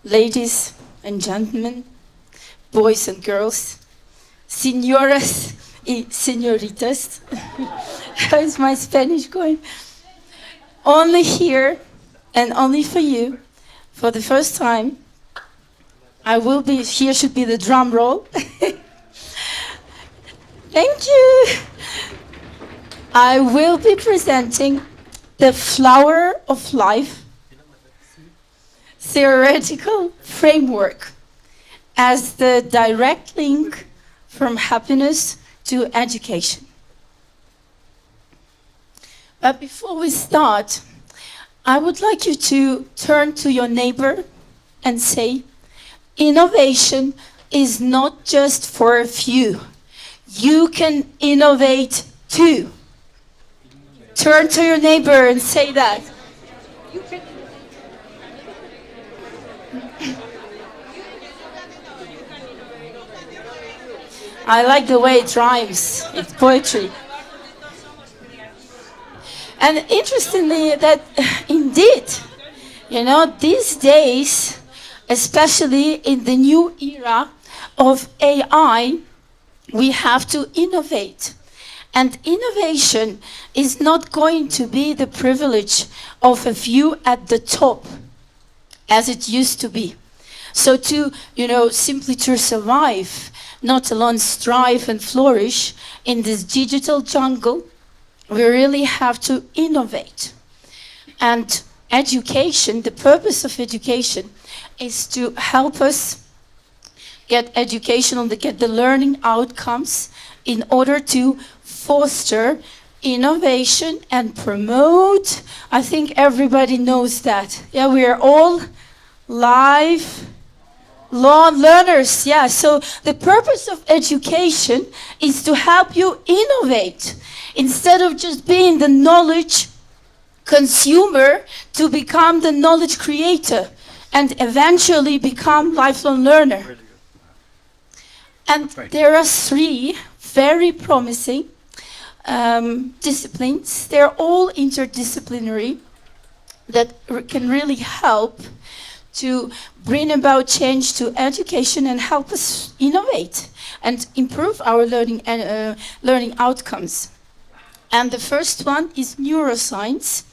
ladies and gentlemen, boys and girls, señoras y señoritas. How is my Spanish going? Only here and only for you, for the first time, here should be the drum roll. Thank you. I will be presenting the Flower of Life theoretical framework as the direct link from happiness to education. But before we start, I would like you to turn to your neighbor and say, innovation is not just for a few. You can innovate too. Turn to your neighbor and say that. I like the way it rhymes. It's poetry. And interestingly, that indeed, these days, especially in the new era of AI, we have to innovate. And innovation is not going to be the privilege of a few at the top, as it used to be. So simply to survive, not alone strive and flourish in this digital jungle, we really have to innovate. And education, the purpose of education is to help us get the learning outcomes in order to foster innovation and promote. I think everybody knows that. Yeah, we are all lifelong learners. Yeah, so the purpose of education is to help you innovate instead of just being the knowledge consumer, to become the knowledge creator and eventually become lifelong learner. And there are three very promising disciplines. They're all interdisciplinary that can really help to bring about change to education and help us innovate and improve our learning outcomes. And the first one is neuroscience.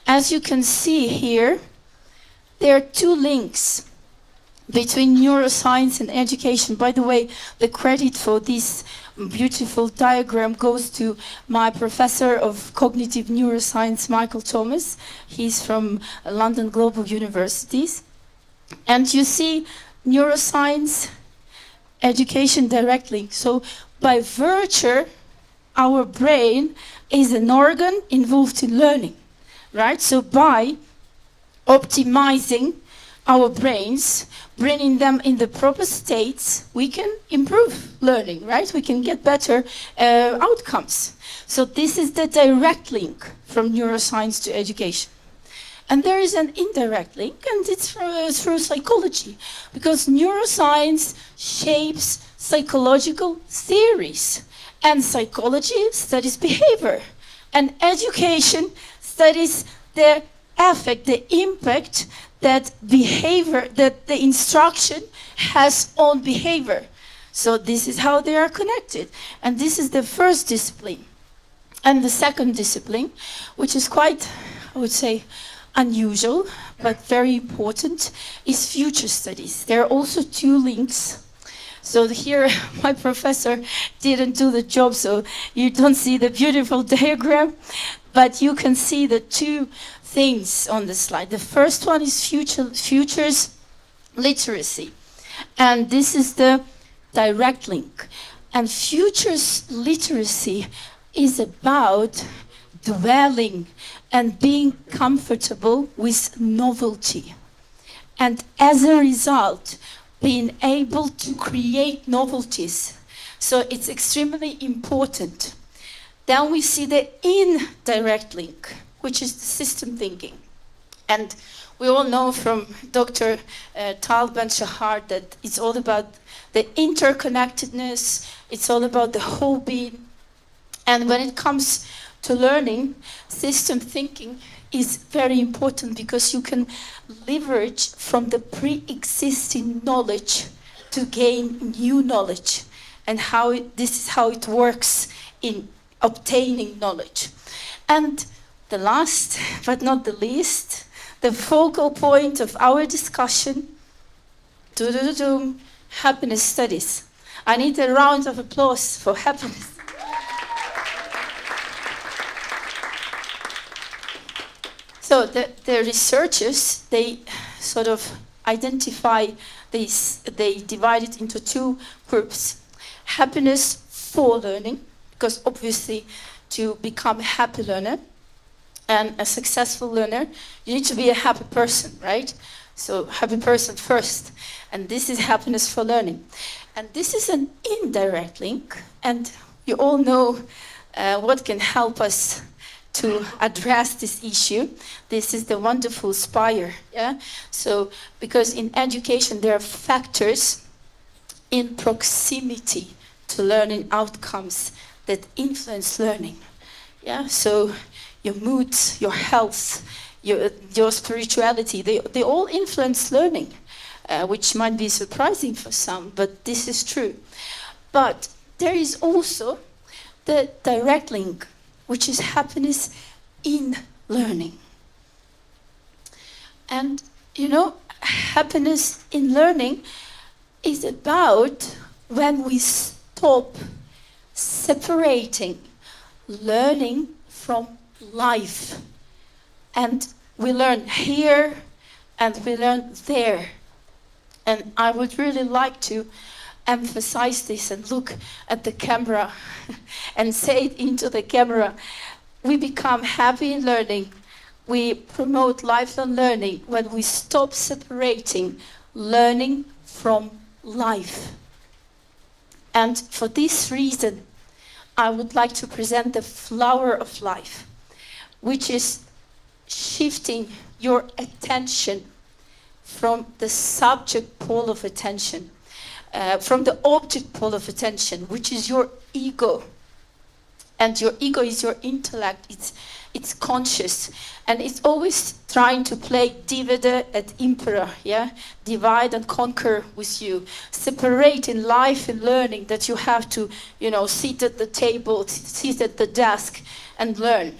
As you can see here, there are two links between neuroscience and education. By the way, the credit for this beautiful diagram goes to my professor of cognitive neuroscience, Michael Thomas. He's from London Global Universities. And you see neuroscience, education directly. So by virtue, our brain is an organ involved in learning, right? So by optimizing our brains, bringing them in the proper states, we can improve learning, right? We can get better outcomes. So this is the direct link from neuroscience to education. And there is an indirect link, and it's through psychology, because neuroscience shapes psychological theories, and psychology studies behavior, and education studies the effect, the impact that the instruction has on behavior. So this is how they are connected. And this is the first discipline. And the second discipline, which is quite, I would say, unusual, but very important, is future studies. There are also two links. So here, my professor didn't do the job, so you don't see the beautiful diagram, but you can see the two things on the slide. The first one is futures literacy, and this is the direct link. And futures literacy is about dwelling and being comfortable with novelty, and as a result, being able to create novelties. So it's extremely important. Then we see the indirect link, which is the system thinking. And we all know from Dr. Tal Ben-Shahar that it's all about the interconnectedness, it's all about the whole being. And when it comes to learning, system thinking is very important because you can leverage from the pre-existing knowledge to gain new knowledge, and this is how it works in obtaining knowledge. And the last but not the least, the focal point of our discussion, happiness studies. I need a round of applause for happiness. So the researchers, they sort of identify these, they divide it into two groups. Happiness for learning, because obviously to become a happy learner and a successful learner, you need to be a happy person, right? So happy person first. And this is happiness for learning. And this is an indirect link, and you all know what can help us to address this issue. This is the wonderful SPIRE. Yeah? So, because in education there are factors in proximity to learning outcomes that influence learning. Yeah? So your moods, your health, your spirituality, they all influence learning, which might be surprising for some, but this is true. But there is also the direct link, which is happiness in learning. And, you know, happiness in learning is about when we stop separating learning from life. And we learn here and we learn there. And I would really like to emphasize this and look at the camera and say it into the camera. We become happy in learning. We promote lifelong learning when we stop separating learning from life. And for this reason, I would like to present the flower of life, which is shifting your attention from the subject pole of attention, from the object pole of attention, which is your ego. And your ego is your intellect, it's conscious, and it's always trying to play divide et impera, yeah? Divide and conquer with you. Separate in life and learning that you have to, sit at the table, sit at the desk and learn.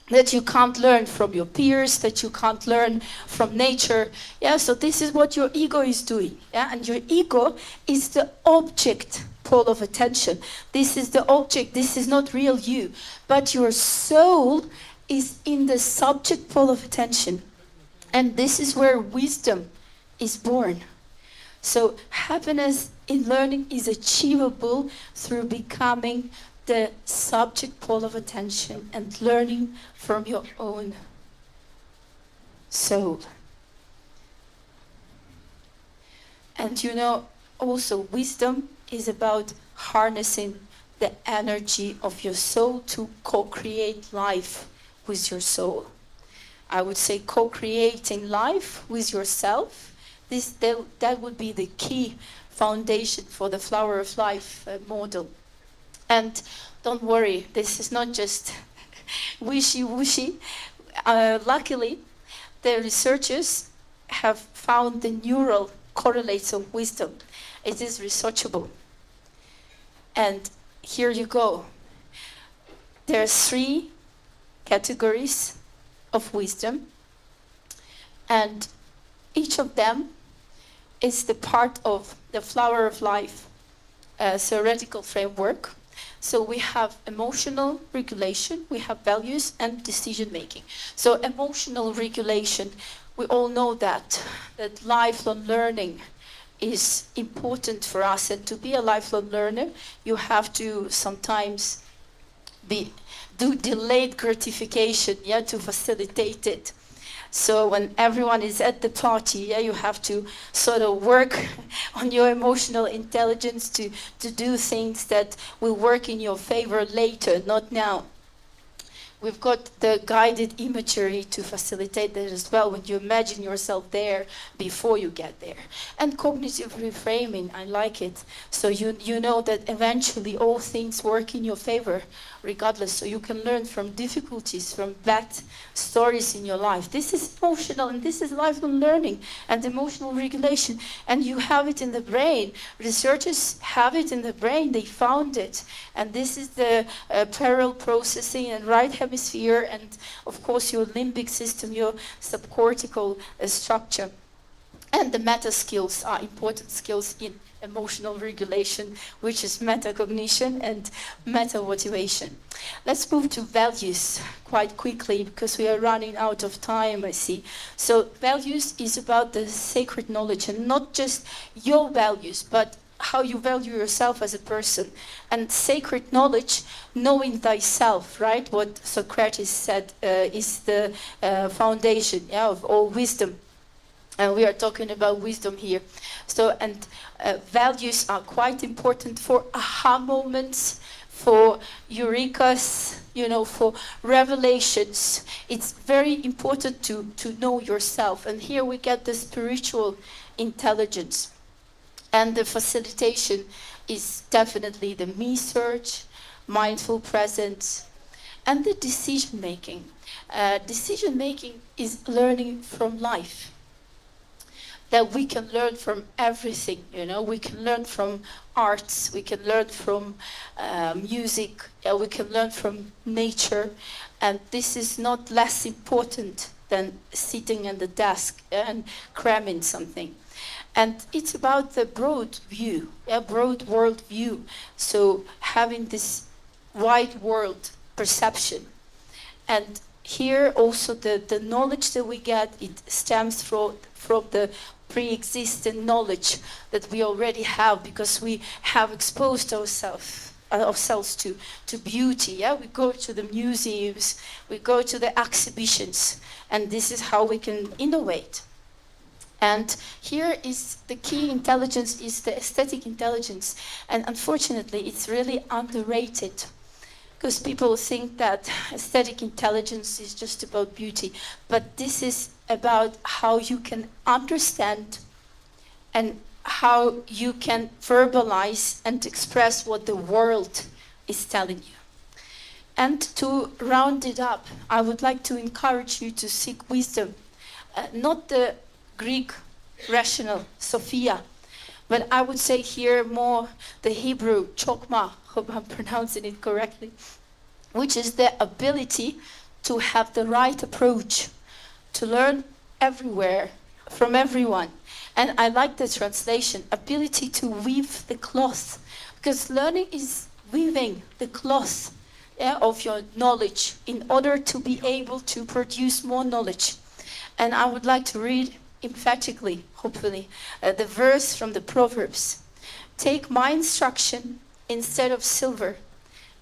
That you can't learn from your peers, that you can't learn from nature. Yeah, so this is what your ego is doing. Yeah, and your ego is the object pole of attention. This is the object, this is not real you. But your soul is in the subject pole of attention. And this is where wisdom is born. So happiness in learning is achievable through becoming the subject pole of attention and learning from your own soul. And also wisdom is about harnessing the energy of your soul to co-create life with your soul. I would say co-creating life with yourself. That would be the key foundation for the flower of life model. And don't worry, this is not just wishy-washy. Luckily, the researchers have found the neural correlates of wisdom. It is researchable. And here you go. There are 3 categories of wisdom, and each of them is the part of the flower of life theoretical framework. So we have emotional regulation, we have values and decision making. So emotional regulation, we all know that lifelong learning is important for us, and to be a lifelong learner, you have to sometimes do delayed gratification, to facilitate it. So when everyone is at the party, you have to sort of work on your emotional intelligence to do things that will work in your favor later, not now. we've got the guided imagery to facilitate that as well, when you imagine yourself there before you get there. And cognitive reframing, I like it. So you know that eventually all things work in your favor, regardless. So you can learn from difficulties, from bad stories in your life. This is emotional, and this is lifelong learning and emotional regulation. And you have it in the brain. Researchers have it in the brain. They found it. And this is the parallel processing and right hemisphere, and of course your limbic system, your subcortical structure. And the meta skills are important skills in emotional regulation, which is metacognition and meta-motivation. Let's move to values quite quickly, because we are running out of time, I see. So values is about the sacred knowledge, and not just your values, but how you value yourself as a person. And sacred knowledge, knowing thyself, right? What Socrates said is the foundation, yeah, of all wisdom. And we are talking about wisdom here. So, and values are quite important for aha moments, for eurekas, you know, for revelations. It's very important to know yourself. And here we get the spiritual intelligence. And the facilitation is definitely the me search, mindful presence, and the decision making. Decision making is learning from life. That we can learn from everything, you know. We can learn from arts, we can learn from music, we can learn from nature. And this is not less important than sitting at the desk and cramming something. And it's about the broad view, a broad world view. So having this wide world perception. And here also the knowledge that we get, it stems from the pre-existing knowledge that we already have, because we have exposed ourselves to beauty. Yeah, we go to the museums, we go to the exhibitions, and this is how we can innovate. And here is the key intelligence, is the aesthetic intelligence. And unfortunately, it's really underrated, because people think that aesthetic intelligence is just about beauty. But this is about how you can understand and how you can verbalize and express what the world is telling you. And to round it up, I would like to encourage you to seek wisdom, not the Greek rational, Sophia, but I would say here more the Hebrew, chokmah, hope I'm pronouncing it correctly, which is the ability to have the right approach, to learn everywhere, from everyone. And I like the translation, ability to weave the cloth, because learning is weaving the cloth, yeah, of your knowledge in order to be able to produce more knowledge. And I would like to read emphatically, hopefully, the verse from the Proverbs. Take my instruction instead of silver,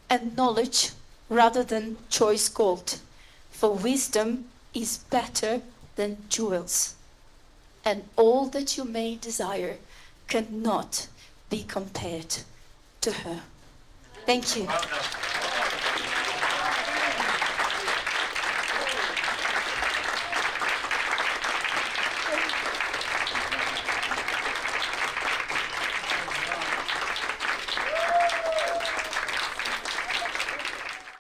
and knowledge rather than choice gold. For wisdom is better than jewels, and all that you may desire cannot be compared to her. Thank you.